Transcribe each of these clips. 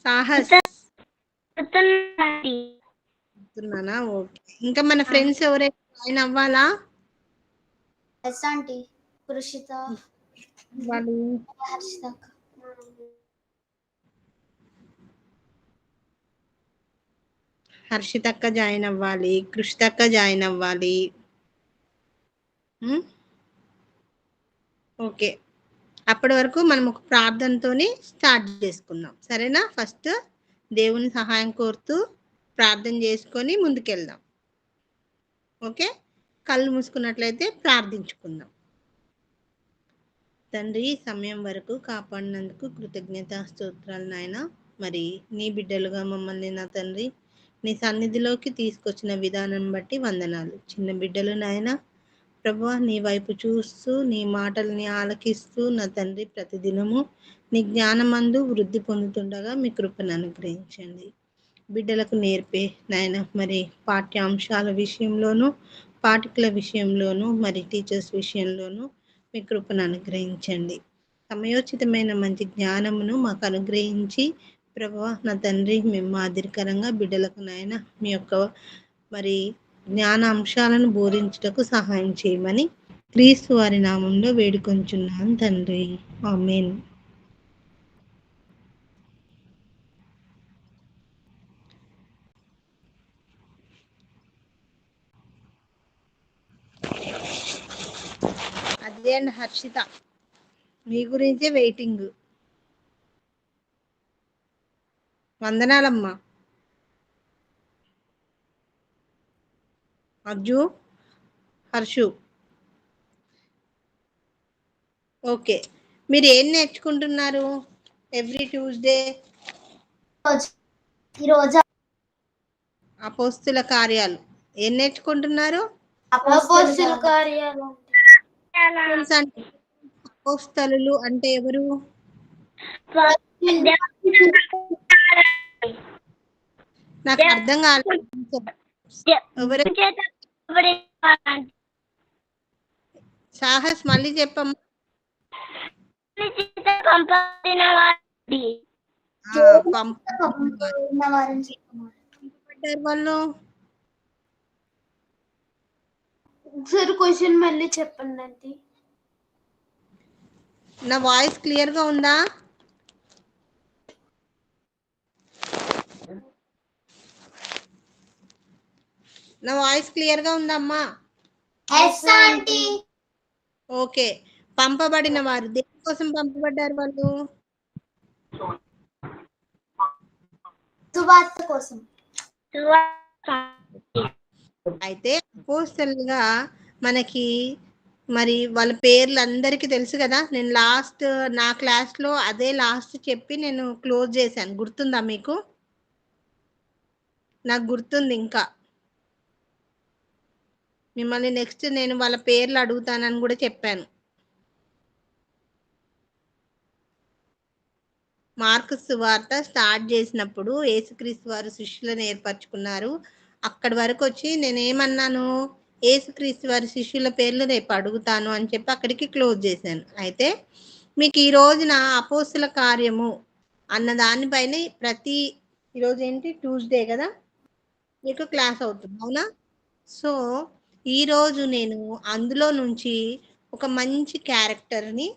Sahas చెప్తున్నానా? Okay. ఇంకా మన friends ఎవరైనా జాయిన్ అవ్వాలా? Yes aunty. కృషిత వాళ్ళు హర్షిత హర్షితక్క జాయిన్ అవ్వాలి, కృషితక్క జాయిన్ అవ్వాలి. ఓకే, అప్పటి వరకు మనం ఒక ప్రార్థనతోని స్టార్ట్ చేసుకుందాం, సరేనా? ఫస్ట్ దేవుని సహాయం కోరుతూ ప్రార్థన చేసుకొని ముందుకెళ్దాం. ఓకే, కళ్ళు మూసుకున్నట్లయితే ప్రార్థించుకుందాం. తండ్రి, సమయం వరకు కాపాడినందుకు కృతజ్ఞత స్తోత్రాలు నాయన. మరి నీ బిడ్డలుగా మమ్మల్ని నా తండ్రి నీ సన్నిధిలోకి తీసుకొచ్చిన విధానం బట్టి వందనాలు. చిన్న బిడ్డలు నాయన ప్రభువా, నీ వైపు చూస్తూ నీ మాటల్ని ఆలకిస్తూ నా తండ్రి ప్రతిదినము నీ జ్ఞానమందు వృద్ధి పొందుతుండగా మీ కృపను అనుగ్రహించండి. బిడ్డలకు నేర్పే నాయన మరి పాఠ్యాంశాల విషయంలోనూ పాఠకుల విషయంలోనూ మరి టీచర్స్ విషయంలోనూ మీ కృపను అనుగ్రహించండి. సమయోచితమైన మంచి జ్ఞానమును మాకు అనుగ్రహించి ప్రభువా నా తండ్రి మేము మాదిరికరంగా బిడ్డలకు నాయన మీ యొక్క మరి జ్ఞాన అంశాలను బోధించుటకు సహాయం చేయమని క్రీస్తు వారి నామంలో వేడుకొంచున్నాను తండ్రి, ఆమేన్. అదే అండి హర్షిత, మీ గురించే వెయిటింగ్. వందనాలమ్మా. అర్జు, హర్షు. ఓకే, మీరు ఏం నేర్చుకుంటున్నారు ఎవ్రీ ట్యూస్డే? ఈరోజు అపోస్తుల కార్యాలు ఏం నేర్చుకుంటున్నారు? అపోస్తలుల కార్యాలు. తెలుసా అండి? అపోస్తలులు అంటే ఎవరు? నాకు అర్థం కాలేదు. ఎవరు? సాహస్ మళ్ళీ చెప్పమ్మా. పంపబడ్డారు వాళ్ళు. ఒకసారి క్వశ్చన్ మళ్ళీ చెప్పండి అండి. నా వాయిస్ క్లియర్ గా ఉందా? నా వాయిస్ క్లియర్ గా ఉందమ్మా? Yes aunty. ఓకే, పంపబడిన వారు దేని కోసం పంపబడ్డారు వాళ్ళు? సువార్త కోసం. అయితే అపోస్తలుగా మనకి మరి వాళ్ళ పేర్లు అందరికీ తెలుసు కదా. నేను లాస్ట్ నా క్లాస్లో అదే లాస్ట్ చెప్పి నేను క్లోజ్ చేశాను, గుర్తుందా మీకు? నాకు గుర్తుంది. ఇంకా మిమ్మల్ని నెక్స్ట్ నేను వాళ్ళ పేర్లు అడుగుతానని కూడా చెప్పాను. మార్కు సువార్త స్టార్ట్ చేసినప్పుడు యేసుక్రీస్తు వారు శిష్యులను ఏర్పరచుకున్నారు. అక్కడి వరకు వచ్చి నేను ఏమన్నాను, యేసుక్రీస్తు వారి శిష్యుల పేర్లు రేపు అడుగుతాను అని చెప్పి అక్కడికి క్లోజ్ చేశాను. అయితే మీకు ఈ రోజున అపోస్తుల కార్యము అన్న దానిపైన ఈరోజు ఏంటి, ట్యూస్డే కదా, మీకు క్లాస్ అవుతుంది, అవునా? సో ఈరోజు నేను అందులో నుంచి ఒక మంచి క్యారెక్టర్ని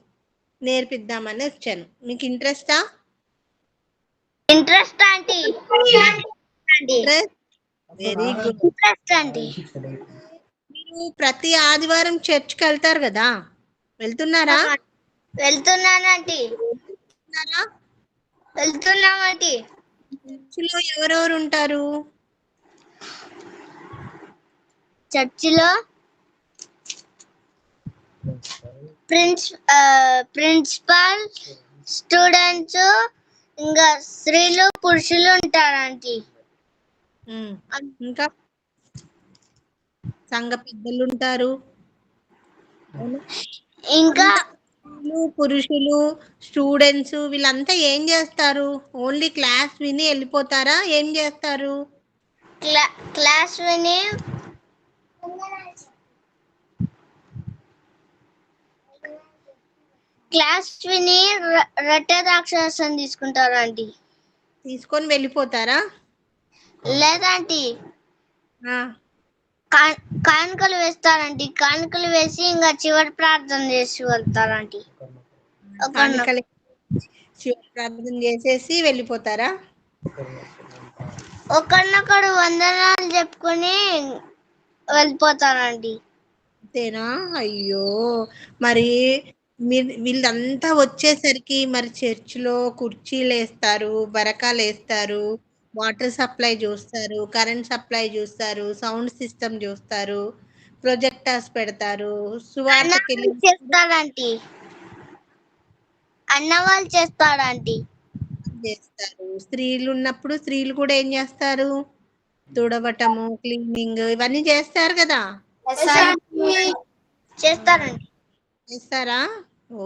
నేర్పిద్దామని వచ్చాను. మీకు ఇంట్రెస్టా? Interest aunty. Very good. Interest aunty. మీరు ప్రతి ఆదివారం చర్చ్కి వెళ్తారు కదా, వెళ్తున్నారా? వెళ్తున్నానంటీ. వెళ్తున్నామంటీ. చర్చిలో ఎవరెవరు ఉంటారు? చర్చిలో ప్రిన్సిపల్, స్టూడెంట్స్, ఇంకా స్త్రీలు పురుషులు ఉంటారంటీ. ఇంకా సంఘ పెద్దలు ఉంటారు. ఇంకా పురుషులు, స్టూడెంట్స్ వీళ్ళంతా ఏం చేస్తారు? ఓన్లీ క్లాస్ విని వెళ్ళిపోతారా? ఏం చేస్తారు? క్లాస్ విని రొట్టె ద్రాక్షరసం తీసుకుంటారు ఆంటీ. తీసుకొని వెళ్ళిపోతారా? లేదంటే ఆ, కానుకలు వేస్తారంటే కానుకలు వేసి ఇంకా చివరి ప్రార్థన చేసి వెళ్తారంటే కానుకలు శివ ప్రార్థన చేసేసి వెళ్ళిపోతారా? ఒకరినొకరు వందనాలు చెప్పుకొని వెళ్ళిపోతారండి. అంతేనా? అయ్యో! మరి వీళ్ళంతా వచ్చేసరికి మరి చర్చిలో కుర్చీలేస్తారు, బరకాలేస్తారు, వాటర్ సప్లై చూస్తారు, కరెంట్ సప్లై చూస్తారు, సౌండ్ సిస్టమ్ చూస్తారు, ప్రొజెక్టర్స్ పెడతారు, సువార్తకెళ్ళి చేస్తారంటీ అన్న వాళ్ళు చేస్తారంటీ చేస్తారు. స్త్రీలు ఉన్నప్పుడు స్త్రీలు కూడా ఏం చేస్తారు? తుడవటము, క్లీనింగ్ ఇవన్నీ చేస్తారు కదా! చేస్తారండి. చేస్తారా?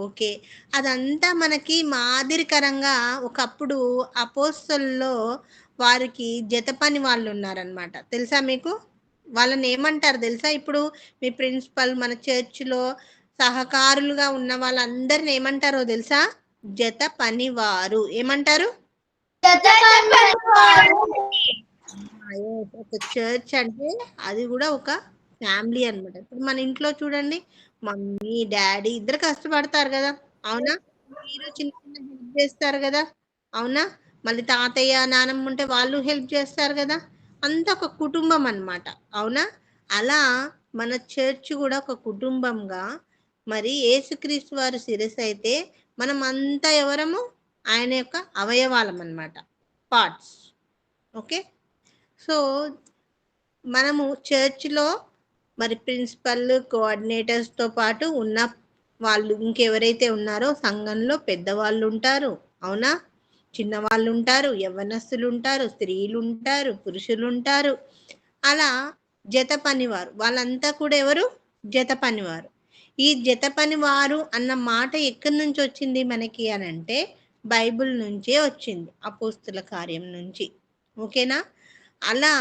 ఓకే. అదంతా మనకి మాదిరికరంగా ఒకప్పుడు అపోస్తలుల్లో వారికి జత పని వాళ్ళు ఉన్నారనమాట. తెలుసా మీకు? వాళ్ళని ఏమంటారు తెలుసా? ఇప్పుడు మీ ప్రిన్సిపల్ మన చర్చిలో సహకారులుగా ఉన్న వాళ్ళందరిని ఏమంటారో తెలుసా? జత పనివారు. ఏమంటారు? ఒక చర్చ్ అంటే అది కూడా ఒక ఫ్యామిలీ అన్నమాట. ఇప్పుడు మన ఇంట్లో చూడండి, మమ్మీ డాడీ ఇద్దరు కష్టపడతారు కదా, అవునా? మీరు చిన్న చిన్న హెల్ప్ చేస్తారు కదా, అవునా? మళ్ళీ తాతయ్య నానమ్మ ఉంటే వాళ్ళు హెల్ప్ చేస్తారు కదా, అంతా ఒక కుటుంబం అన్నమాట, అవునా? అలా మన చర్చ్ కూడా ఒక కుటుంబంగా, మరి యేసుక్రీస్తు వారు శిరస్సు అయితే మనం అంతా ఎవరము? ఆయన యొక్క అవయవాలం అన్నమాట, పార్ట్స్. ఓకే. సో మనము చర్చ్లో మరి ప్రిన్సిపల్ కోఆర్డినేటర్స్తో పాటు ఉన్న వాళ్ళు ఇంకెవరైతే ఉన్నారో సంఘంలో పెద్దవాళ్ళు ఉంటారు, అవునా? చిన్నవాళ్ళు ఉంటారు, యవ్వనస్తులు ఉంటారు, స్త్రీలు ఉంటారు, పురుషులు ఉంటారు. అలా జత పనివారు వాళ్ళంతా కూడా ఎవరు? జత పనివారు. ఈ జత పనివారు అన్న మాట ఎక్కడి నుంచి వచ్చింది మనకి అని అంటే బైబిల్ నుంచే వచ్చింది, అపోస్తుల కార్యం నుంచి. ఓకేనా? అలా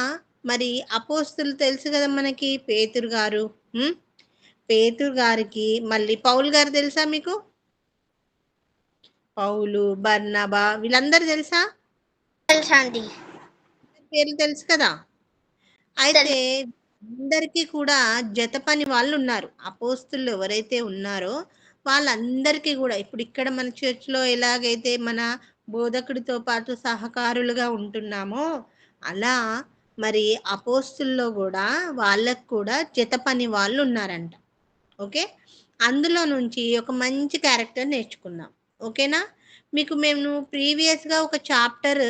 మరి అపోస్తులు తెలుసు కదా మనకి, పేతురు గారు, పేతురు గారికి మళ్ళీ పౌలు గారు తెలుసా మీకు? పౌలు, బర్నబా వీళ్ళందరూ తెలుసా? తెలుసండి. పేర్లు తెలుసు కదా. అయితే అందరికీ కూడా జత పని వాళ్ళు ఉన్నారు. అపోస్తులు ఎవరైతే ఉన్నారో వాళ్ళందరికీ కూడా ఇప్పుడు ఇక్కడ మన చర్చ్లో ఎలాగైతే మన బోధకుడితో పాటు సహకారులుగా ఉంటున్నామో అలా మరి అపోస్తుల్లో కూడా వాళ్ళకు కూడా జత పని వాళ్ళు ఉన్నారంట. ఓకే. అందులో నుంచి ఒక మంచి క్యారెక్టర్ నేర్చుకుందాం. ఓకేనా? మీకు మేము ప్రీవియస్గా ఒక చాప్టర్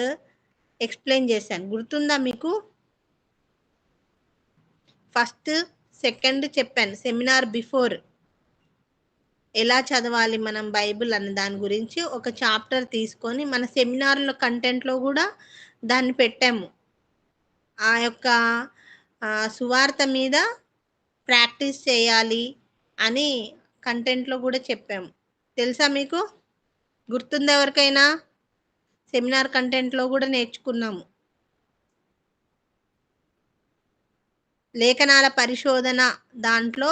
ఎక్స్ప్లెయిన్ చేశాను, గుర్తుందా మీకు? ఫస్ట్ సెకండ్ చెప్పాను సెమినార్ బిఫోర్, ఎలా చదవాలి మనం బైబిల్ అన్న దాని గురించి ఒక చాప్టర్ తీసుకొని మన సెమినార్లో కంటెంట్లో కూడా దాన్ని పెట్టాము. ఆ యొక్క సువార్త మీద ప్రాక్టీస్ చేయాలి అని కంటెంట్లో కూడా చెప్పాము. తెలుసా మీకు? గుర్తుందా ఎవరికైనా? సెమినార్ కంటెంట్లో కూడా నేర్చుకున్నాము. లేఖనాల పరిశోధన దాంట్లో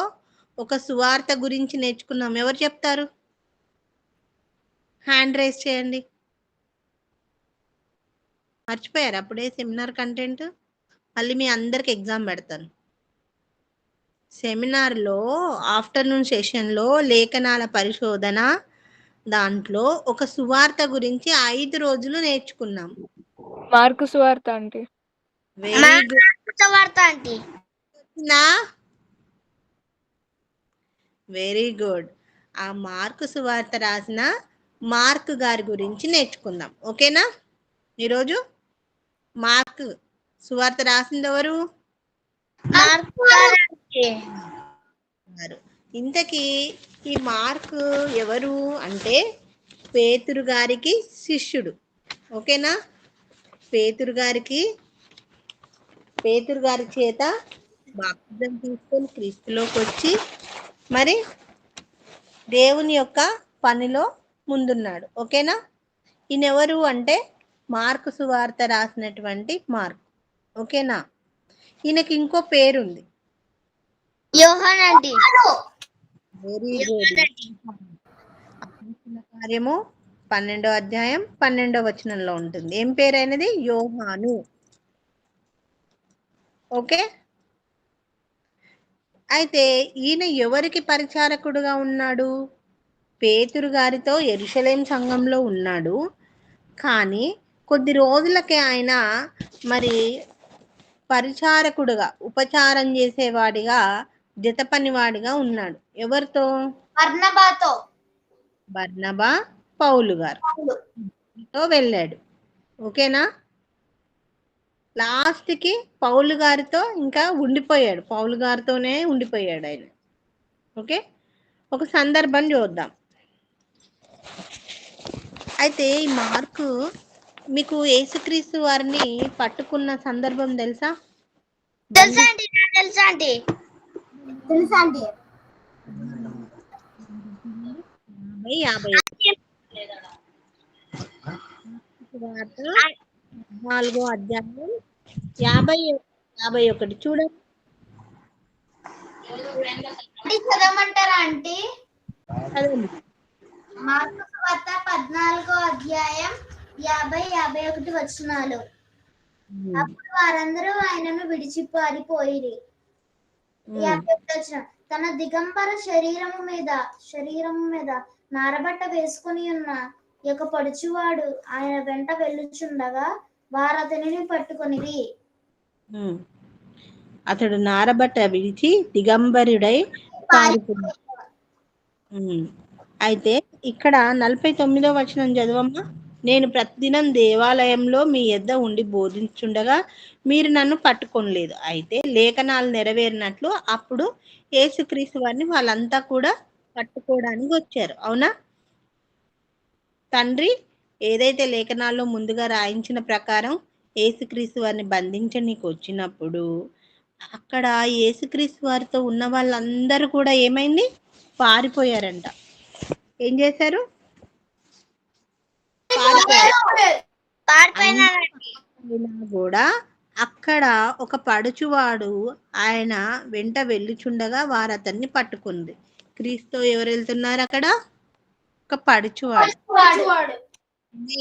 ఒక సువార్త గురించి నేర్చుకున్నాం. ఎవరు చెప్తారు? హ్యాండ్ రైజ్ చేయండి. మర్చిపోయారు అప్పుడే సెమినార్ కంటెంట్? మళ్ళీ మీ అందరికి ఎగ్జామ్ పెడతాను. సెమినార్లో ఆఫ్టర్నూన్ సెషన్లో లేఖనాల పరిశోధన దాంట్లో ఒక సువార్త గురించి 5 రోజులు నేర్చుకున్నాం. మార్కు సువార్త అంటే వెరీ గుడ్. సువార్త అంటే వెరీ గుడ్. ఆ మార్కు సువార్త రాసిన మార్క్ గారి గురించి నేర్చుకుందాం. ఓకేనా? ఈరోజు మార్క్ సువార్త రాసింది ఎవరు? ఇంతకీ ఈ మార్కు ఎవరు అంటే పేతురు గారికి శిష్యుడు. ఓకేనా? పేతురు గారి చేత బాప్తిజం తీసుకొని క్రీస్తులోకి వచ్చి మరి దేవుని యొక్క పనిలో ముందున్నాడు. ఓకేనా? ఈయన ఎవరు అంటే మార్కు సువార్త రాసినటువంటి మార్క్. ఓకేనా? ఈయనకి ఇంకో పేరుంది, యోహాన్ అండి. Very good. కార్యము 12వ అధ్యాయం 12వ వచనంలో ఉంటుంది. ఏం పేరైనది? యోహాను. ఓకే. అయితే ఈయన ఎవరికి పరిచారకుడుగా ఉన్నాడు? పేతురు గారితో యెరూషలేం సంఘంలో ఉన్నాడు. కానీ కొద్ది రోజులకే ఆయన మరి పరిచారకుడుగా, ఉపచారం చేసేవాడిగా, జత పనివాడిగా ఉన్నాడు. ఎవరితో? బర్నబాతో. బర్నబా పౌలు గారు తో వెళ్ళాడు. ఓకేనా? లాస్ట్కి పౌలు గారితో ఇంకా ఉండిపోయాడు. పౌలు గారితోనే ఉండిపోయాడు ఆయన. ఓకే. ఒక సందర్భం చూద్దాం. అయితే ఈ మార్కు మీకు యేసుక్రీస్తు వారిని పట్టుకున్న సందర్భం తెలుసా? తెలుసా అండి? తెలుసా అండి? తెలుసా అండి? 50 4వ అధ్యాయం 51 చూడండి. చదవమంటారా ఆంటీ? చదవండి. మార్కు సువార్త 14వ అధ్యాయం 50-51 వచనాలు. అప్పుడు వారందరూ ఆయనను విడిచి పారిపోయిరి. 51 వచనం. తన దిగంబర శరీరము మీద నారబట్ట వేసుకుని ఉన్న ఒక పడుచువాడు ఆయన వెంట వెళ్ళుచుండగా వారు అతనిని పట్టుకొనిరి. అతడు నారబట్ట విడిచి దిగంబరుడై పారిపోయాడు. అయితే ఇక్కడ 49వ వచనం చదవమ్మా. నేను ప్రతిదినం దేవాలయంలో మీ యొద్ద ఉండి బోధించుండగా మీరు నన్ను పట్టుకోలేదు. అయితే లేఖనాలు నెరవేరినట్లు అప్పుడు యేసుక్రీస్తు వారిని వాళ్ళంతా కూడా పట్టుకోవడానికి వచ్చారు. అవునా? తండ్రి ఏదైతే లేఖనాల్లో ముందుగా రాయించిన ప్రకారం యేసుక్రీస్తు వారిని బంధించడానికి వచ్చినప్పుడు అక్కడ యేసుక్రీస్తు వారితో ఉన్న వాళ్ళందరూ కూడా ఏమైంది? పారిపోయారంట. ఏం చేశారు? కూడా అక్కడ ఒక పడుచువాడు ఆయన వెంట వెళ్ళుచుండగా వారు అతన్ని పట్టుకుంది. క్రీస్తు ఎవరు వెళ్తున్నారు అక్కడ? ఒక పడుచువాడు.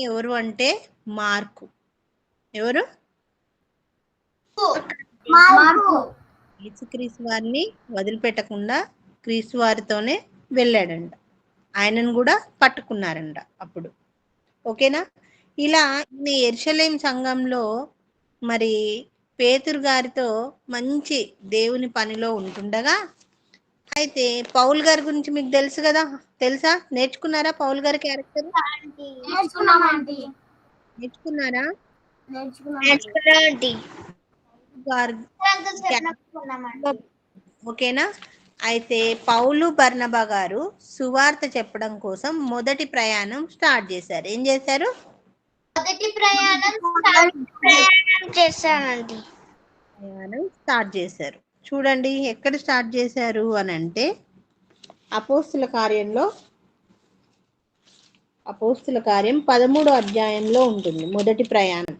ఎవరు అంటే మార్కు. ఎవరు? యేసుక్రీస్తు వారిని వదిలిపెట్టకుండా క్రీస్తు వారితోనే వెళ్ళాడంట. ఆయనను కూడా పట్టుకున్నారంట అప్పుడు. ఓకేనా? ఇలా యెరూషలేం సంఘంలో మరి పేతురు గారితో మంచి దేవుని పనిలో ఉంటుండగా, అయితే పౌల్ గారి గురించి మీకు తెలుసు కదా, తెలుసా? నేర్చుకున్నారా పౌల్ గారి క్యారెక్టర్? నేర్చుకున్నారా? ఓకేనా? అయితే పౌలు బర్నబా గారు సువార్త చెప్పడం కోసం మొదటి ప్రయాణం స్టార్ట్ చేశారు. ఏం చేశారు? మొదటి ప్రయాణం స్టార్ట్ చేశారు. చూడండి ఎక్కడ స్టార్ట్ చేశారు అని అంటే అపోస్తుల కార్యం 13వ అధ్యాయంలో ఉంటుంది మొదటి ప్రయాణం.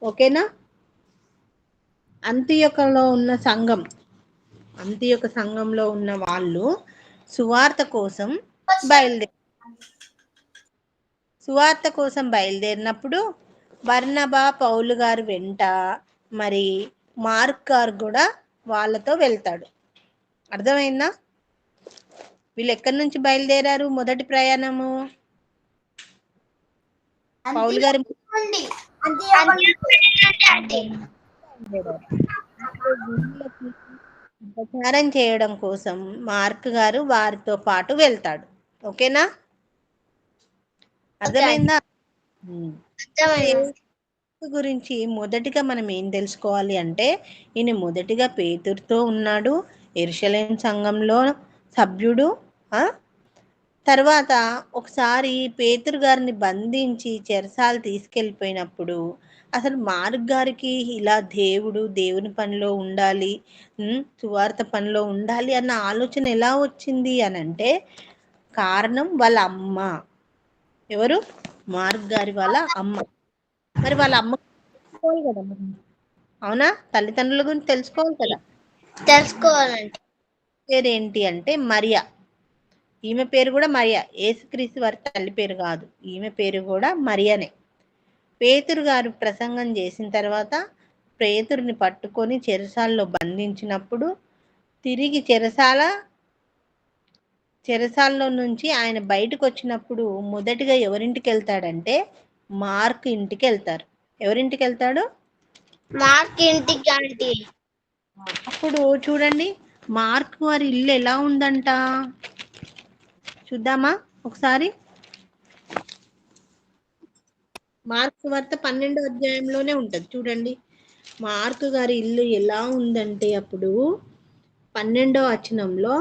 ఓకేనా? అంతియొకలో ఉన్న సంఘంలో ఉన్న వాళ్ళు సువార్త కోసం బయలుదేరినప్పుడు బర్నబా పౌలు గారు వెంట మరి మార్క్ గారు కూడా వాళ్ళతో వెళ్తాడు. అర్థమైందా? వీళ్ళు ఎక్కడి నుంచి బయలుదేరారు? మొదటి ప్రయాణము పౌలు గారి ఉపచారం చేయడం కోసం మార్క్ గారు వారితో పాటు వెళ్తాడు. ఓకేనా? అర్థమైందా? గురించి మొదటిగా మనం ఏం తెలుసుకోవాలి అంటే ఈయన మొదటిగా పేతురుతో ఉన్నాడు, యెరూషలేం సంఘంలో సభ్యుడు. తర్వాత ఒకసారి పేతురు గారిని బంధించి చెరసాలు తీసుకెళ్ళిపోయినప్పుడు అసలు మార్క్ గారికి ఇలా దేవుని పనిలో ఉండాలి, సువార్త పనిలో ఉండాలి అన్న ఆలోచన ఎలా వచ్చింది అని అంటే కారణం వాళ్ళ అమ్మ. ఎవరు? మార్క్ గారి వాళ్ళ అమ్మ. మరి వాళ్ళ అమ్మ తెలుసుకోవాలి కదా, అవునా? తల్లిదండ్రుల గురించి తెలుసుకోవాలి కదా. తెలుసుకోవాలండి. పేరేంటి అంటే మరియా. ఈమె పేరు కూడా మరియా, యేసుక్రీస్తు వారి తల్లి పేరు కాదు, ఈమె పేరు కూడా మరియనే. పేతురు గారు ప్రసంగం చేసిన తర్వాత పేతురుని పట్టుకొని చెరసాలలో బంధించినప్పుడు తిరిగి చెరసాలలో నుంచి ఆయన బయటకు వచ్చినప్పుడు మొదటిగా ఎవరింటికి వెళ్తాడంటే మార్క్ ఇంటికి వెళ్తారు. ఎవరింటికి వెళ్తాడు? మార్క్ ఇంటికి ఆంటీ. అప్పుడు చూడండి మార్క్ వారి ఇల్లు ఎలా ఉందంట చూద్దామా ఒకసారి. మార్క్ వార్త 12వ అధ్యాయంలోనే ఉంటది చూడండి. మార్క్ గారి ఇల్లు ఎలా ఉందంటే అప్పుడు 12వ వచనంలో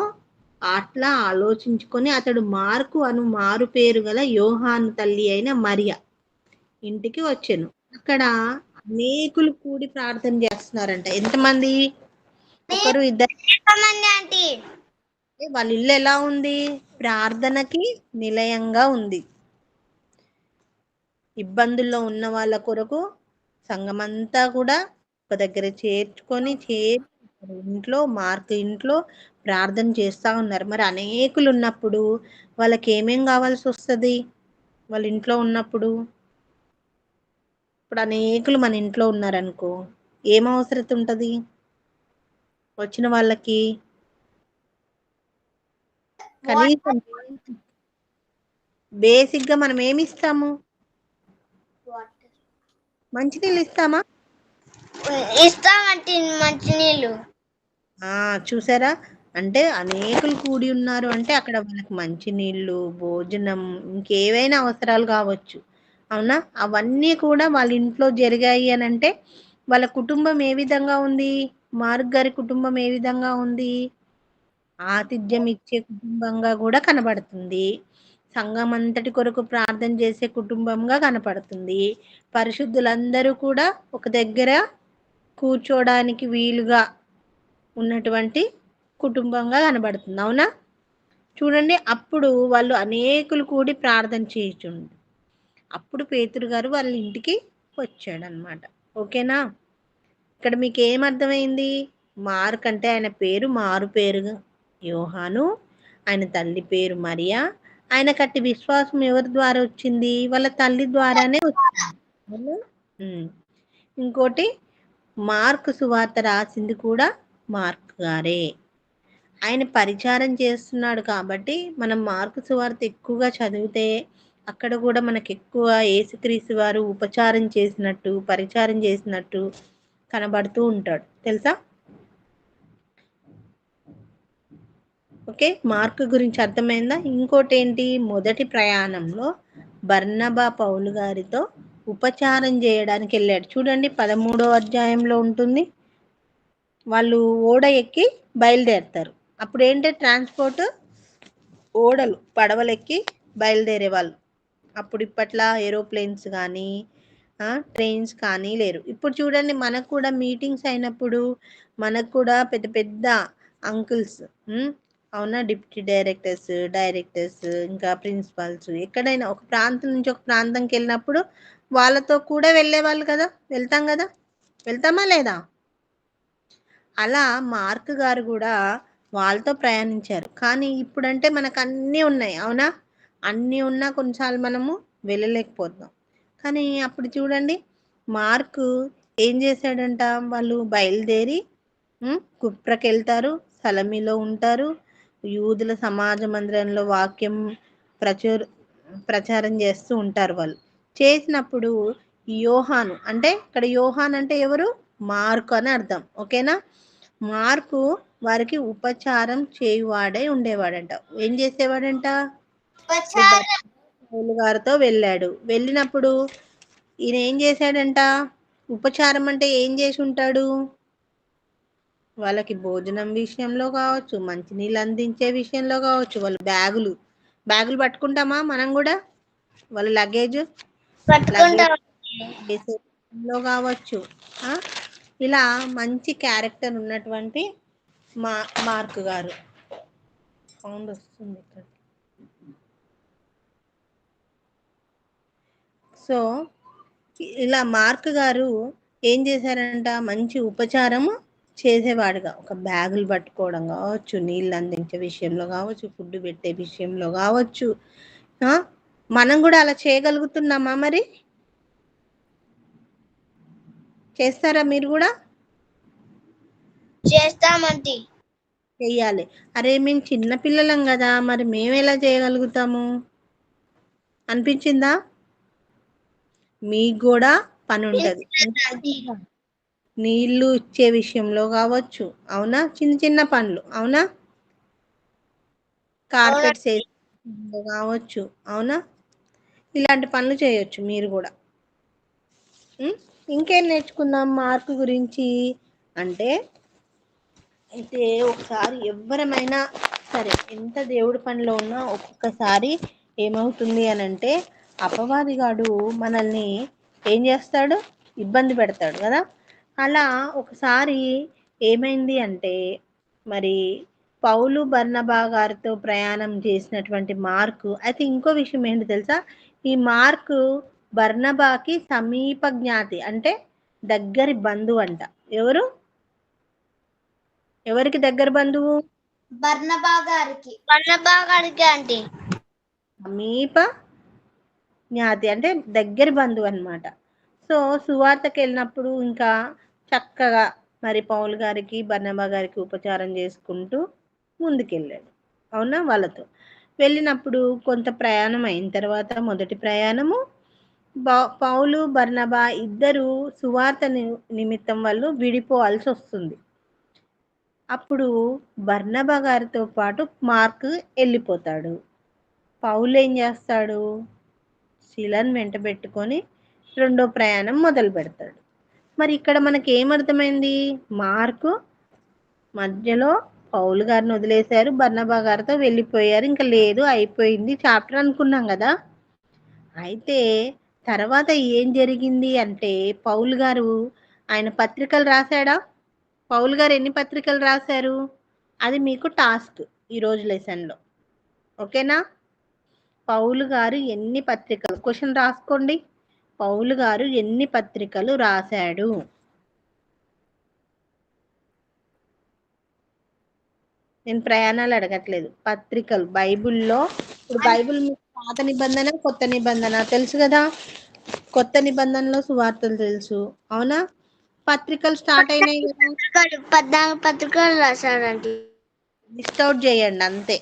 అట్లా ఆలోచించుకొని అతడు మార్కు అను మారు పేరు గల యోహాను తల్లి అయిన మరియా ఇంటికి వచ్చెను. అక్కడ అనేకులు కూడి ప్రార్థన చేస్తున్నారంట. ఎంతమంది? ఒకరు ఇద్దరు. ఎంతమంది ఆంటీ? వాళ్ళ ఇల్లు ఎలా ఉంది? ప్రార్థనకి నిలయంగా ఉంది. ఇబ్బందుల్లో ఉన్న వాళ్ళ కొరకు సంఘమంతా కూడా ఒక దగ్గర చేర్చుకొని ఇంట్లో మార్క్ ఇంట్లో ప్రార్థన చేస్తూ ఉన్నారు. మరి అనేకులు ఉన్నప్పుడు వాళ్ళకి ఏమేం కావాల్సి వస్తుంది? వాళ్ళ ఇంట్లో ఉన్నప్పుడు ఇప్పుడు అనేకులు మన ఇంట్లో ఉన్నారనుకో ఏం అవసరత ఉంటుంది వచ్చిన వాళ్ళకి? కనీసం బేసిక్ గా మనం ఏమి ఇస్తాము? మంచినీళ్ళు ఇస్తామా? ఇస్తామంటే మంచినీళ్ళు. చూసారా, అంటే అనేకులు కూడి ఉన్నారు అంటే అక్కడ వాళ్ళకి మంచినీళ్ళు, భోజనం, ఇంకేవైనా అవసరాలు కావచ్చు. అవునా? అవన్నీ కూడా వాళ్ళ ఇంట్లో జరిగాయి అని అంటే వాళ్ళ కుటుంబం ఏ విధంగా ఉంది? మార్క్ గారి కుటుంబం ఏ విధంగా ఉంది? ఆతిథ్యం ఇచ్చే కుటుంబంగా కూడా కనబడుతుంది. సంఘం అంతటి కొరకు ప్రార్థన చేసే కుటుంబంగా కనపడుతుంది. పరిశుద్ధులందరూ కూడా ఒక దగ్గర కూర్చోడానికి వీలుగా ఉన్నటువంటి కుటుంబంగా కనబడుతుంది. అవునా? చూడండి, అప్పుడు వాళ్ళు అనేకులు కూడి ప్రార్థన చేయుచుండు. అప్పుడు పేతురు గారు వాళ్ళ ఇంటికి వచ్చాడనమాట. ఓకేనా? ఇక్కడ మీకు ఏమర్థమైంది? మార్క్ అంటే ఆయన పేరు మారు పేరు యోహాను, ఆయన తల్లి పేరు మరియా. ఆయన కట్టి విశ్వాసం ఎవరి ద్వారా వచ్చింది? వాళ్ళ తల్లి ద్వారానే వచ్చింది. ఇంకోటి, మార్క్ సువార్త రాసింది కూడా మార్క్ గారే. ఆయన పరిచారం చేస్తున్నాడు కాబట్టి మనం మార్కు సువార్త ఎక్కువగా చదివితే అక్కడ కూడా మనకు ఎక్కువ యేసుక్రీస్తు వారు ఉపచారం చేసినట్టు, పరిచారం చేసినట్టు కనబడుతూ ఉంటాడు. తెలుసా? ఓకే, మార్క్ గురించి అర్థమైందా? ఇంకోటి ఏంటి, మొదటి ప్రయాణంలో బర్నబా పౌలు గారితో ఉపచారం చేయడానికి వెళ్ళాడు. చూడండి 13వ అధ్యాయంలో ఉంటుంది. వాళ్ళు ఓడ ఎక్కి బయలుదేరుతారు. అప్పుడు ఏంటి ట్రాన్స్పోర్ట్? ఓడలు, పడవలెక్కి బయలుదేరే వాళ్ళు. అప్పుడు ఇప్పట్లా ఏరోప్లేన్స్ కానీ ట్రైన్స్ కానీ లేరు. ఇప్పుడు చూడండి మనకు కూడా మీటింగ్స్ అయినప్పుడు మనకు కూడా పెద్ద పెద్ద అంకుల్స్, అవునా, డిప్యూటీ డైరెక్టర్స్ ఇంకా ప్రిన్సిపాల్స్ ఎక్కడైనా ఒక ప్రాంతం నుంచి ఒక ప్రాంతంకి వెళ్ళినప్పుడు వాళ్ళతో కూడా వెళ్ళేవాళ్ళు కదా, వెళ్తాం కదా, వెళ్తామా లేదా? అలా మార్క్ గారు కూడా వాళ్ళతో ప్రయాణించారు. కానీ ఇప్పుడంటే మనకు అన్నీ ఉన్నాయి. అవునా? అన్నీ ఉన్నా కొన్నిసార్లు మనము వెళ్ళలేకపోతాం. కానీ అప్పుడు చూడండి మార్కు ఏం చేశాడంట, వాళ్ళు బయలుదేరి కుప్రకి వెళ్తారు, సలమిలో ఉంటారు, యూదుల సమాజ మందిరంలో వాక్యం ప్రచారం చేస్తూ ఉంటారు. వాళ్ళు చేసినప్పుడు యోహాను, అంటే ఇక్కడ యోహాన్ అంటే ఎవరు? మార్కు అని అర్థం. ఓకేనా? మార్కు వారికి ఉపచారం చేయువాడై ఉండేవాడంట. ఏం చేసేవాడంట? పౌలు గారితో వెళ్ళాడు. వెళ్ళినప్పుడు ఈయన ఏం చేశాడంట? ఉపచారం అంటే ఏం చేసి ఉంటాడు? వాళ్ళకి భోజనం విషయంలో కావచ్చు, మంచినీళ్ళు అందించే విషయంలో కావచ్చు, వాళ్ళ బ్యాగులు పట్టుకుంటామా మనం కూడా? వాళ్ళ లగేజ్ లో కావచ్చు. ఇలా మంచి క్యారెక్టర్ ఉన్నటువంటి మార్క్ గారు. సౌండ్ వస్తుంది ఇక్కడ. సో ఇలా మార్క్ గారు ఏం చేశారంట? మంచి ఉపచారము చేసేవాడుగా ఒక బ్యాగులు పట్టుకోవడం కావచ్చు, నీళ్ళు అందించే విషయంలో కావచ్చు, ఫుడ్ పెట్టే విషయంలో కావచ్చు. మనం కూడా అలా చేయగలుగుతున్నామా మరి? చేస్తారా మీరు కూడా? చేస్తామండి. చెయ్యాలి. అరే మేము చిన్న పిల్లలం కదా, మరి మేము ఎలా చేయగలుగుతాము అనిపించిందా? మీకు కూడా పని ఉంటుంది. నీళ్ళు ఇచ్చే విషయంలో కావచ్చు, అవునా? చిన్న చిన్న పనులు, అవునా? కార్పెట్స్ వేసే కావచ్చు, అవునా? ఇలాంటి పనులు చేయొచ్చు మీరు కూడా. ఇంకేం నేర్చుకుందాం మార్కు గురించి అంటే, అయితే ఒకసారి ఎవరమైనా సరే ఎంత దేవుడి పనిలో ఉన్నా ఒక్కొక్కసారి ఏమవుతుంది అని అంటే, అపవాదిగాడు మనల్ని ఏం చేస్తాడు? ఇబ్బంది పెడతాడు కదా. అలా ఒకసారి ఏమైంది అంటే, మరి పౌలు బర్నబా గారితో ప్రయాణం చేసినటువంటి మార్కు, అయితే ఇంకో విషయం ఏంటి తెలుసా? ఈ మార్కు బర్నబాకి సమీప జ్ఞాతి, అంటే దగ్గరి బంధువు అంట. ఎవరికి దగ్గర బంధువు? బర్నబా గారికి అండి. సమీప జ్ఞాతి అంటే దగ్గరి బంధువు అన్నమాట. సో సువార్తకి వెళ్ళినప్పుడు ఇంకా చక్కగా మరి పౌలు గారికి బర్నబా గారికి ఉపచారం చేసుకుంటూ ముందుకెళ్ళాడు, అవునా? వాళ్ళతో వెళ్ళినప్పుడు కొంత ప్రయాణం అయిన తర్వాత, మొదటి ప్రయాణము పౌలు బర్నబా ఇద్దరు సువార్త నిమిత్తం వాళ్ళు విడిపోవాల్సి వస్తుంది. అప్పుడు బర్నబా గారితో పాటు మార్క్ వెళ్ళిపోతాడు. పౌలు ఏం చేస్తాడు? శీలను వెంట పెట్టుకొని రెండో ప్రయాణం మొదలు పెడతాడు. మరి ఇక్కడ మనకి ఏమర్థమైంది? మార్కు మధ్యలో పౌలు గారిని వదిలేశారు, బర్నబా గారితో వెళ్ళిపోయారు, ఇంకా లేదు అయిపోయింది చాప్టర్ అనుకున్నాం కదా. అయితే తర్వాత ఏం జరిగింది అంటే, పౌలు గారు ఆయన పత్రికలు రాశాడా? పౌలు గారు ఎన్ని పత్రికలు రాశారు? అది మీకు టాస్క్ ఈరోజు లెసన్లో, ఓకేనా? పౌలు గారు ఎన్ని పత్రికలు, క్వశ్చన్ రాసుకోండి. పౌలు గారు ఎన్ని పత్రికలు రాశాడు? నేను ప్రయాణాలు అడగట్లేదు, పత్రికలు. బైబిల్లో ఇప్పుడు బైబిల్ పాత నిబంధన కొత్త నిబంధన తెలుసు కదా. కొత్త నిబంధనలో సువార్తలు తెలుసు, అవునా? పత్రికలు స్టార్ట్ అయినాయి కదా. 14 పత్రికలు రాశాడండి. లిస్ట్ అవుట్ చేయండి అంతే,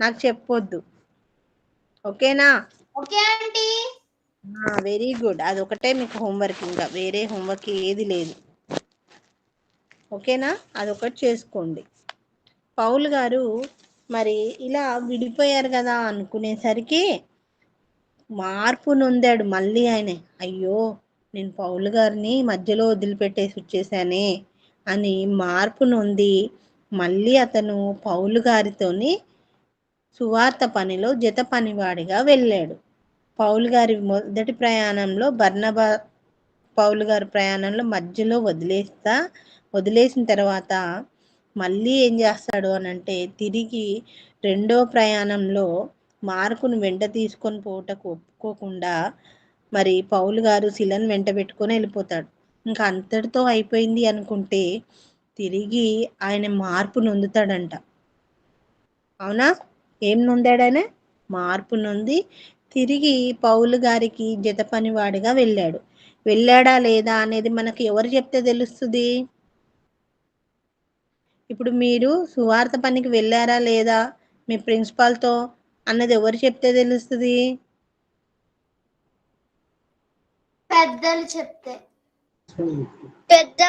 నాకు చెప్పొద్దు, ఓకేనా? Okay aunty. Very good. అదొకటే మీకు హోంవర్క్, ఇంకా వేరే హోంవర్క్ ఏది లేదు, ఓకేనా? అదొకటి చేసుకోండి. పౌలు గారు మరి ఇలా విడిపోయారు కదా అనుకునేసరికి మార్పు నొందాడు మళ్ళీ ఆయన. అయ్యో నేను పౌలు గారిని మధ్యలో వదిలిపెట్టేసి వచ్చేసానే అని మార్పు నొంది మళ్ళీ అతను పౌలు గారితోని సువార్త పనిలో జత పనివాడిగా వెళ్ళాడు. పౌలు గారి మొదటి ప్రయాణంలో బర్నబా పౌలు గారి ప్రయాణంలో మధ్యలో వదిలేసిన తర్వాత మళ్ళీ ఏం చేస్తాడు అని అంటే, తిరిగి రెండో ప్రయాణంలో మార్కును వెంట తీసుకొని పోవటకు ఒప్పుకోకుండా మరి పౌలు గారు శిలను వెంట పెట్టుకొని వెళ్ళిపోతాడు. ఇంకా అంతటితో అయిపోయింది అనుకుంటే తిరిగి ఆయన మార్పు నొందుతాడంట, అవునా? ఏం నొందాడనే? మార్పు నొంది తిరిగి పౌలు గారికి జత పనివాడిగా వెళ్ళాడా లేదా అనేది మనకి ఎవరు చెప్తే తెలుస్తుంది? ఇప్పుడు మీరు సువార్త పనికి వెళ్ళారా లేదా మీ ప్రిన్సిపాల్తో అన్నది ఎవరు చెప్తే తెలుస్తుంది? పెద్దలు చెప్తే. పెద్ద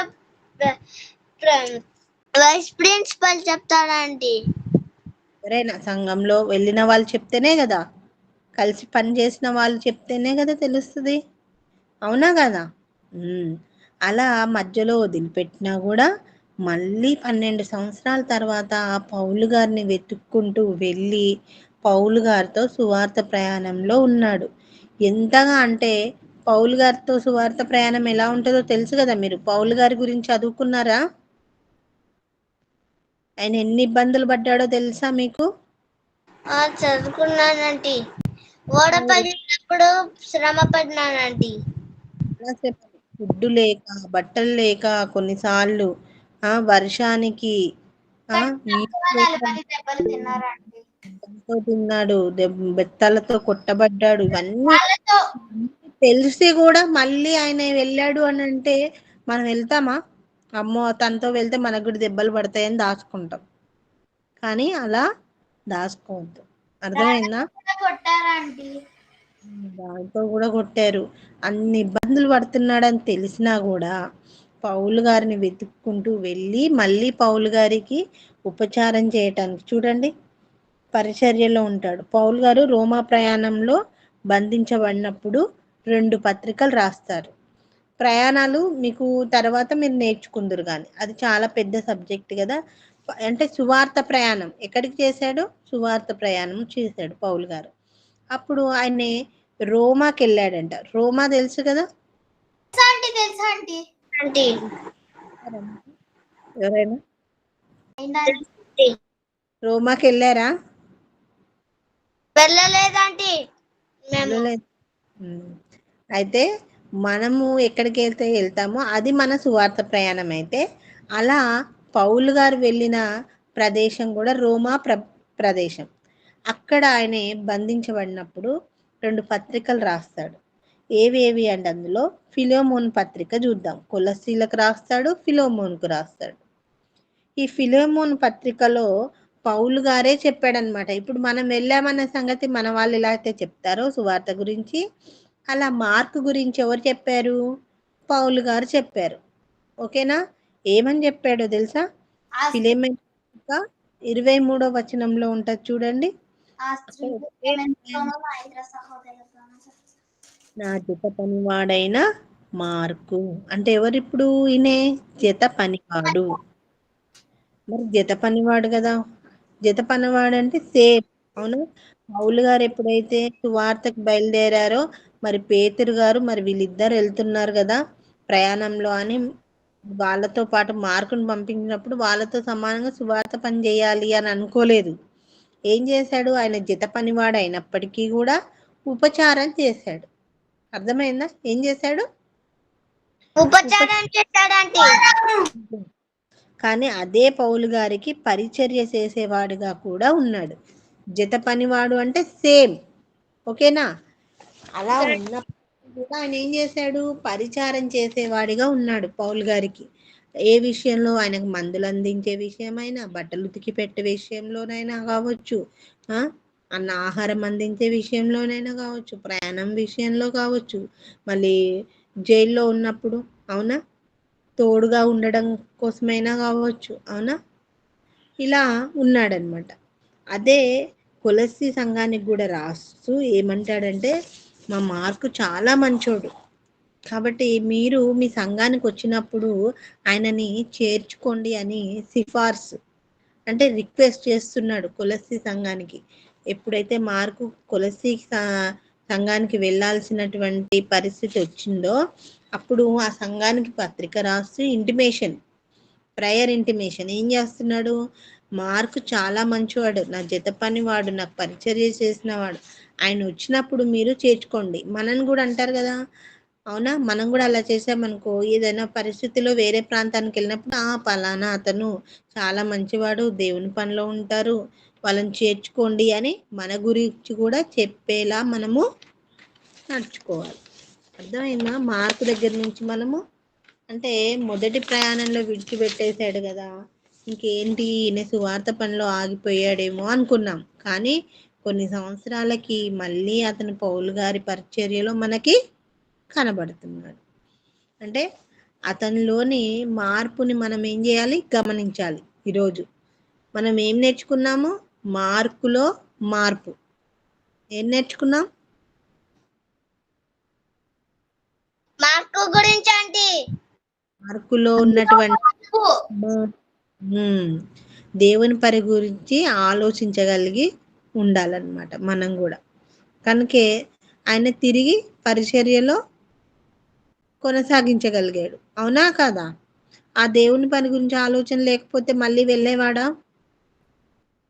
వైస్ ప్రిన్సిపల్ చెప్తాడండి. ఎవరైనా సంఘంలో వెళ్ళిన వాళ్ళు చెప్తేనే కదా, కలిసి పని చేసిన వాళ్ళు చెప్తేనే కదా తెలుస్తుంది, అవునా కదా? అలా మధ్యలో వదిలిపెట్టినా కూడా మళ్ళీ 12 సంవత్సరాల తర్వాత పౌలు గారిని వెతుక్కుంటూ వెళ్ళి పౌలు గారితో సువార్త ప్రయాణంలో ఉన్నాడు. ఎంతగా అంటే పౌలు గారితో సువార్త ప్రయాణం ఎలా ఉంటుందో తెలుసు కదా. మీరు పౌలు గారి గురించి చదువుకున్నారా? ఆయన ఎన్ని ఇబ్బందులు పడ్డాడో తెలుసా మీకు? చదువుకున్నానండి. ఓడ పడినప్పుడు శ్రమ పడినానండి. ఫుడ్ లేక, బట్టలు లేక, కొన్నిసార్లు వర్షానికి నీళ్ళు దెబ్బలు తిన్నారండి. తిన్నాడు, బెత్తాలతో కొట్టబడ్డాడు. ఇవన్నీ వాళ్ళతో తెలిసి కూడా మళ్ళీ ఆయన వెళ్ళాడు అని అంటే మనం వెళ్తామా? అమ్మో తనతో వెళ్తే మనకు కూడా దెబ్బలు పడతాయని దాచుకుంటాం. కానీ అలా దాచుకోవద్దు. అర్థమైందా? కొట్టారండి. దాంతో కూడా కొట్టారు. అన్ని ఇబ్బందులు పడుతున్నాడని తెలిసినా కూడా పౌలు గారిని వెతుక్కుంటూ వెళ్ళి మళ్ళీ పౌలు గారికి ఉపచారం చేయటానికి చూడండి పరిచర్యలో ఉంటాడు. పౌలు గారు రోమా ప్రయాణంలో బంధించబడినప్పుడు 2 పత్రికలు రాస్తారు. ప్రయాణాలు మీకు తర్వాత మీరు నేర్చుకుందురు కానీ అది చాలా పెద్ద సబ్జెక్ట్ కదా. అంటే సువార్త ప్రయాణం ఎక్కడికి చేశాడు? సువార్త ప్రయాణం చేశాడు పౌలు గారు. అప్పుడు ఆయన రోమాకి వెళ్ళాడంట. రోమా తెలుసు కదా? తెలుసా ఆంటీ? ఎవరైనా రోమాకి వెళ్ళారా? వెళ్ళలేదండి. వెళ్ళలేదు. అయితే మనము ఎక్కడికి వెళ్తామో అది మన సువార్త ప్రయాణం. అయితే అలా పౌలు గారు వెళ్ళిన ప్రదేశం కూడా రోమా ప్రదేశం. అక్కడ ఆయన బంధించబడినప్పుడు 2 పత్రికలు రాస్తాడు. ఏవేవి అంటే అందులో ఫిలోమోన్ పత్రిక చూద్దాం. కొలస్సీలకు రాస్తాడు, ఫిలోమోన్కు రాస్తాడు. ఈ ఫిలోమోన్ పత్రికలో పౌలు గారే చెప్పాడనమాట. ఇప్పుడు మనం వెళ్ళామన్న సంగతి మన వాళ్ళు ఎలా అయితే చెప్తారో సువార్త గురించి, అలా మార్కు గురించి ఎవరు చెప్పారు? పౌలు గారు చెప్పారు. ఓకేనా? ఏమని చెప్పాడో తెలుసా? ఫిలోమోన్ 23వ వచనంలో ఉంటది చూడండి. నా జత పనివాడైన మార్కు అంటే ఎవరిప్పుడు? ఈయనే జత పనివాడు. మరి జత పనివాడు కదా. జత పనివాడు అంటే సేమ్. అవును. పౌలు గారు ఎప్పుడైతే సువార్తకు బయలుదేరారో మరి పేతురు గారు మరి వీళ్ళిద్దరు వెళ్తున్నారు కదా ప్రయాణంలో అని వాళ్ళతో పాటు మార్కును పంపించినప్పుడు వాళ్ళతో సమానంగా సువార్త పని చేయాలి అని అనుకోలేదు. ఏం చేశాడు? ఆయన జత పనివాడు అయినప్పటికీ కూడా ఉపచారం చేశాడు. అర్థమైందా? ఏం చేశాడు? ఉపచారం చేశాడండి. కానీ అదే పౌలు గారికి పరిచర్య చేసేవాడుగా కూడా ఉన్నాడు. జత పనివాడు అంటే సేమ్. ఓకేనా? అలా ఉన్నప్పుడు కూడా ఆయన ఏం చేశాడు? పరిచారం చేసేవాడిగా ఉన్నాడు పౌలు గారికి. ఏ విషయంలో? ఆయనకు మందులు అందించే విషయమైనా, బట్టలు ఉతికి పెట్టే విషయంలోనైనా కావచ్చు, అన్న ఆహారం అందించే విషయంలోనైనా కావచ్చు, ప్రయాణం విషయంలో కావచ్చు, మళ్ళీ జైల్లో ఉన్నప్పుడు అవునా తోడుగా ఉండడం కోసమైనా కావచ్చు. అవునా? ఇలా ఉన్నాడనమాట. అదే కొలస్సీ సంఘానికి కూడా రాస్తూ ఏమంటాడంటే మా మార్కు చాలా మంచోడు కాబట్టి మీరు మీ సంఘానికి వచ్చినప్పుడు ఆయనని చేర్చుకోండి అని సిఫార్సు అంటే రిక్వెస్ట్ చేస్తున్నాడు కొలస్సీ సంఘానికి. ఎప్పుడైతే మార్కు కొలస్సీ సంఘానికి వెళ్ళాల్సినటువంటి పరిస్థితి వచ్చిందో అప్పుడు ఆ సంఘానికి పత్రిక రాస్తూ ఇంటిమేషన్, ప్రేయర్ ఇంటిమేషన్ ఏం చేస్తున్నాడు? మార్కు చాలా మంచివాడు, నా జత పనివాడు, నాకు పరిచర్య చేసినవాడు, ఆయన వచ్చినప్పుడు మీరు చేర్చుకోండి. మనని కూడా అంటారు కదా. అవునా? మనం కూడా అలా చేసామనుకో ఏదైనా పరిస్థితిలో వేరే ప్రాంతానికి వెళ్ళినప్పుడు పలానా అతను చాలా మంచివాడు, దేవుని పనిలో ఉంటారు, వాళ్ళని చేర్చుకోండి అని మన గురించి కూడా చెప్పేలా మనము నడుచుకోవాలి. అర్థమైందా? మార్కు దగ్గర నుంచి మనము అంటే మొదటి ప్రయాణంలో విడిచిపెట్టేశాడు కదా, ఇంకేంటి ఈయన సువార్త పనిలో ఆగిపోయాడేమో అనుకున్నాం. కానీ కొన్ని సంవత్సరాలకి మళ్ళీ అతను పౌలు గారి పరిచర్యలో మనకి కనబడుతున్నాడు. అంటే అతనిలోని మార్పుని మనం ఏం చేయాలి? గమనించాలి. ఈరోజు మనం ఏం నేర్చుకున్నాము? మార్కులో మార్పు. ఏం నేర్చుకున్నాం? మార్కు గురించి అండి. మార్కులో ఉన్నటువంటి దేవుని పని గురించి ఆలోచించగలిగి ఉండాలన్నమాట మనం కూడా. కనుకే ఆయన తిరిగి పరిచర్యలో కొనసాగించగలిగాడు. అవునా కాదా? ఆ దేవుని పని గురించి ఆలోచన లేకపోతే మళ్ళీ వెళ్ళేవాడా?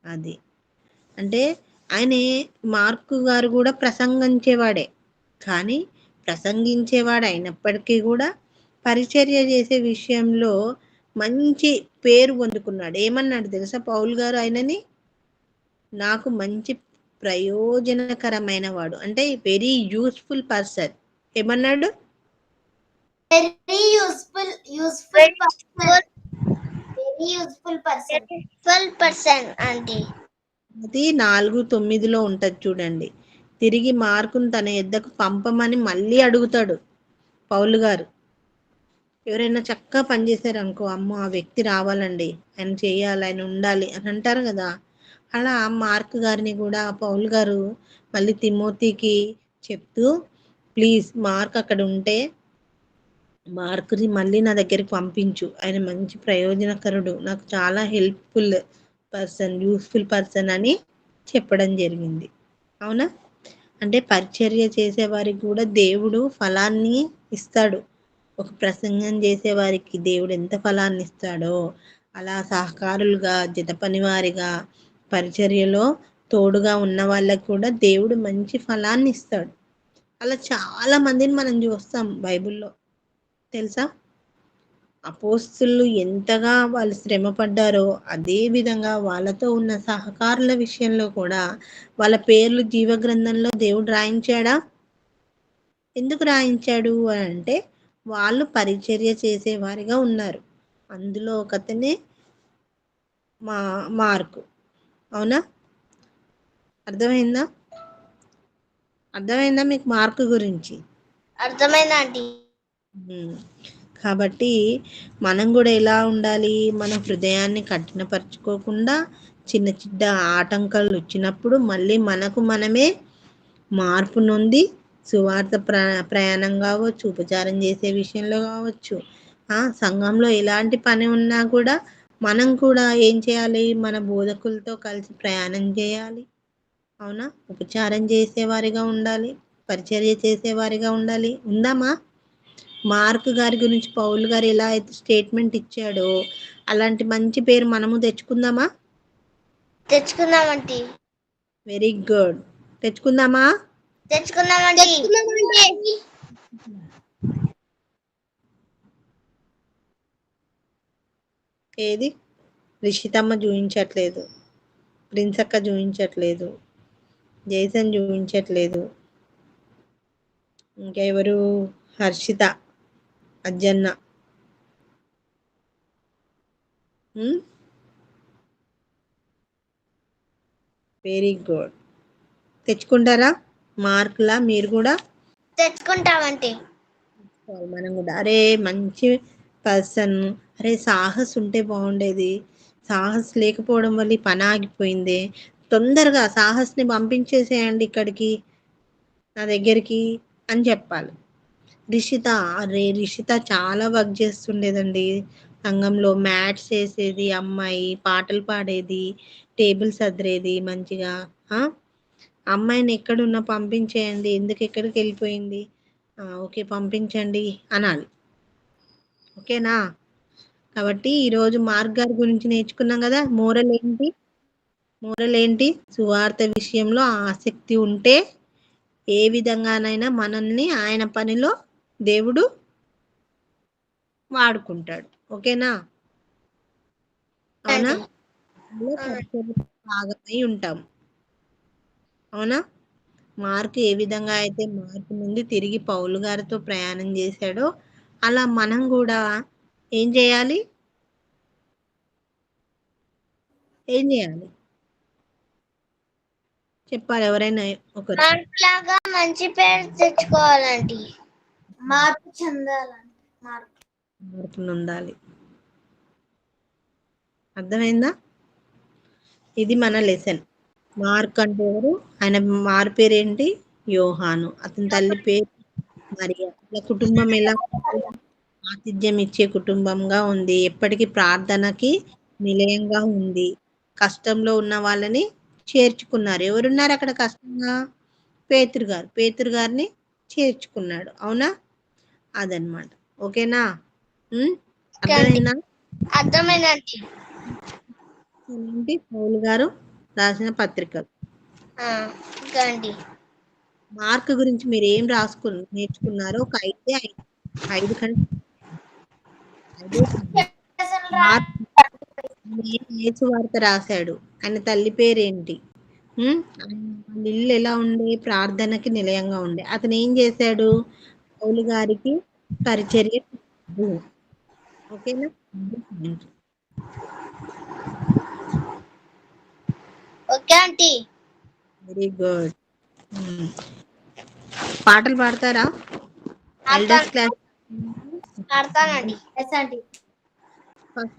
అది అంటే ఆయన మార్కు గారు కూడా ప్రసంగించేవాడే. కానీ ప్రసంగించేవాడు అయినప్పటికీ కూడా పరిచర్య చేసే విషయంలో మంచి పేరు పొందుకున్నాడు. ఏమన్నాడు తెలుసా పౌలు గారు ఆయనని? నాకు మంచి ప్రయోజనకరమైన వాడు, అంటే వెరీ యూస్ఫుల్ పర్సన్. ఏమన్నాడు? Very useful person aunty. అది 4:9 ఉంటది చూడండి. తిరిగి మార్కును తన యొద్దకు పంపమని మళ్ళీ అడుగుతాడు పౌలు గారు. ఎవరైనా చక్కగా పనిచేశారు అనుకో, అమ్మో ఆ వ్యక్తి రావాలండి, ఆయన చేయాలి, ఆయన ఉండాలి అని అంటారు కదా. అలా మార్క్ గారిని కూడా పౌలు గారు మళ్ళీ తిమోతికి చెప్తూ, ప్లీజ్ మార్క్ అక్కడ ఉంటే మార్క్ని మళ్ళీ నా దగ్గరికి పంపించు, ఆయన మంచి ప్రయోజనకరుడు, నాకు చాలా హెల్ప్ఫుల్ పర్సన్, యూస్ఫుల్ పర్సన్ అని చెప్పడం జరిగింది. అవునా? అంటే పరిచర్య చేసేవారికి కూడా దేవుడు ఫలాన్ని ఇస్తాడు. ఒక ప్రసంగం చేసేవారికి దేవుడు ఎంత ఫలాన్ని ఇస్తాడో, అలా సహకారులుగా, జత పనివారిగా, పరిచర్యలో తోడుగా ఉన్న వాళ్ళకి కూడా దేవుడు మంచి ఫలాన్ని ఇస్తాడు. అలా చాలా మందిని మనం చూస్తాం బైబిల్లో, తెలుసా? అపోస్తులు ఎంతగా వాళ్ళు శ్రమ పడ్డారో, అదే విధంగా వాళ్ళతో ఉన్న సహకారుల విషయంలో కూడా వాళ్ళ పేర్లు జీవగ్రంథంలో దేవుడు రాయించాడా? ఎందుకు రాయించాడు అని అంటే వాళ్ళు పరిచర్య చేసేవారిగా ఉన్నారు. అందులో ఒకతనే మార్కు. అవునా? అర్థమైందా మీకు మార్కు గురించి? అర్థమైందా ఆంటీ? కాబట్టి మనం కూడా ఎలా ఉండాలి? మన హృదయాన్ని కఠినపరచుకోకుండా చిన్న చిన్న ఆటంకాలు వచ్చినప్పుడు మళ్ళీ మనకు మనమే మార్పు నొంది సువార్త ప్రయాణం కావచ్చు, ఉపచారం చేసే విషయంలో కావచ్చు, సంఘంలో ఎలాంటి పని ఉన్నా కూడా మనం కూడా ఏం చేయాలి? మన బోధకులతో కలిసి ప్రయాణం చేయాలి. అవునా? ఉపచారం చేసేవారిగా ఉండాలి, పరిచర్య చేసేవారిగా ఉండాలి. ఉందామా? మార్క్ గారి గురించి పౌలు గారు ఎలా అయితే స్టేట్మెంట్ ఇచ్చాడో అలాంటి మంచి పేరు మనము తెచ్చుకుందామా? తెచ్చుకుందామంటీ. Very good. తెచ్చుకుందామా? తెచ్చుకుందామంటీ. ఏది రిషితమ్మ చూపించట్లేదు, ప్రిన్సక్క చూపించట్లేదు, జైసన్ చూపించట్లేదు, ఇంకా ఎవరు? హర్షిత, అజ్జన్న. Very good. తెచ్చుకుంటారా మార్కులా? మీరు కూడా తెచ్చుకుంటామంటీ. మనం కూడా అరే మంచి పర్సన్, అరే సాహస్ ఉంటే బాగుండేది, సాహస్ లేకపోవడం వల్ల ఈ పని ఆగిపోయింది, తొందరగా సాహస్ని పంపించేసేయండి ఇక్కడికి, నా దగ్గరికి అని చెప్పాలి. రిషిత చాలా వర్క్ చేస్తుండేదండి సంఘంలో. మ్యాట్స్ వేసేది అమ్మాయి, పాటలు పాడేది, టేబుల్ సదిరేది మంచిగా. అమ్మాయిని ఎక్కడున్నా పంపించేయండి, ఎందుకు ఎక్కడికి వెళ్ళిపోయింది, ఓకే పంపించండి అనాలి. ఓకేనా? కాబట్టి ఈరోజు మార్క్ గారి గురించి నేర్చుకున్నాం కదా. మోరల్ ఏంటి? సువార్త విషయంలో ఆసక్తి ఉంటే ఏ విధంగానైనా మనల్ని ఆయన పనిలో దేవుడు వాడుకుంటాడు. ఓకేనా? అవునా? భాగమై ఉంటాం. అవునా? మార్క్ ఏ విధంగా అయితే మార్క్ నుండి తిరిగి పౌలు గారితో ప్రయాణం చేశాడో అలా మనం కూడా ఏం చేయాలి? చెప్పాలి ఎవరైనా ఒకరు. లాగా మంచి పేరు తెచ్చుకోవాలండి. మార్పు చెందాలండి. మార్పు నొందాలి. అర్థమైందా? ఇది మన లెసన్. మార్క్ అంటే ఎవరు? ఆయన మారు పేరు ఏంటి? యోహాను. అతని తల్లి పేరు మరియా. ఇలా కుటుంబం ఎలా ఆతిథ్యం ఇచ్చే కుటుంబంగా ఉంది, ఎప్పటికీ ప్రార్థనకి నిలయంగా ఉంది, కష్టంలో ఉన్న వాళ్ళని చేర్చుకున్నారు. ఎవరున్నారు అక్కడ కష్టంగా? పేతురు గారిని చేర్చుకున్నాడు. అవునా? అదనమాట. ఓకేనా? అర్థమైందా? అర్థమైందండి. ఏంటి పౌలు గారు రాసిన పత్రికలు. ఇంకా అండి మార్క్ గురించి మీరు ఏం నేర్చుకున్నారో ఒక 5 కంటే యేసు వార్త రాశాడు. ఆయన తల్లి పేరేంటి? వాళ్ళ ఇల్లు ఎలా ఉండే? ప్రార్థనకి నిలయంగా ఉండే. అతను ఏం చేశాడు? పౌలు గారికి పరిచర్య చేశాడు. ఓకేనా? Okay aunty. Very good. పాటలు పాడతారా? ఎల్డర్స్ క్లాస్ ఆడతానండి. Yes aunty. ఫస్ట్